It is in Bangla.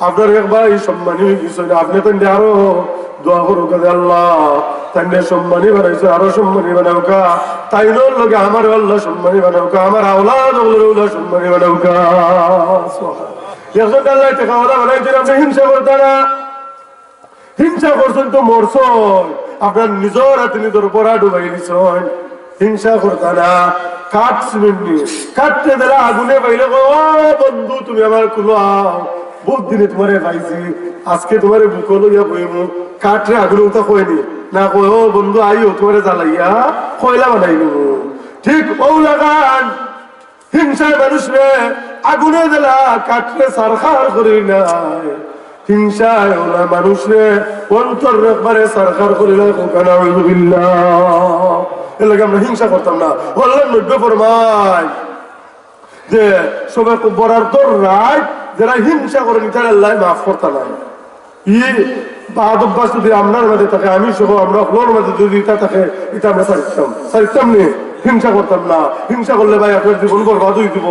আপনার একবার এই সম্মানী কিছু না, আপনি তো আরো দোয়া করুক আল্লাহ তাই সম্মানী বানাইছো, আরো সম্মানী বানাউকা, তাই লোকে আমার আল্লাহ সম্মানী বানাউকা, আমার আওলাদ সম্মানী বানাউকা। একজন আল্লাহ টাকা বানাইছেন, আপনি হিংসা করতে না, হিংসা করছেন তো মরছ, আপনার নিজের হাতে নিজের পড়া ডুবাই দিচ্ছেন। হিংসা করতে না, কাটছিলেন কাটতে দিলে আগুনে পাইলে ও বন্ধু তুমি আমার কুলো বহুত দিনে তোমারে পাইছি, আজকে তোমার বুকো লইয়া বইব, কাঠরে আগুনে উঠা কয়নি না, কয় ও বন্ধু আইও তোমারে জ্বালাইয়া কয়লা বানাই দেব। ঠিক ও লাগান হিংসায় মানুষরে আগুনে দিলা কাঠরে সারখার করি নাই, হিংসায় ওরা মানুষরে অন্তর একবারে সারখার করি না। এর লাগে আমরা হিংসা করতাম না। বললাম নব্য ফরমায় যে সবাই বরার দর রায় যারা হিংসা করেনি তারা আল্লাহ মাফ করতে নাই। ই বাদ অভ্যাস যদি আপনার মাঝে থাকে, আমি সহ আমরা হলোর মাঝে যদি তা থাকে, এটা আমরা সারিতাম নি, হিংসা করতাম না। হিংসা করলে ভাই আপনার জীবন বরবাদ হয়ে দিব।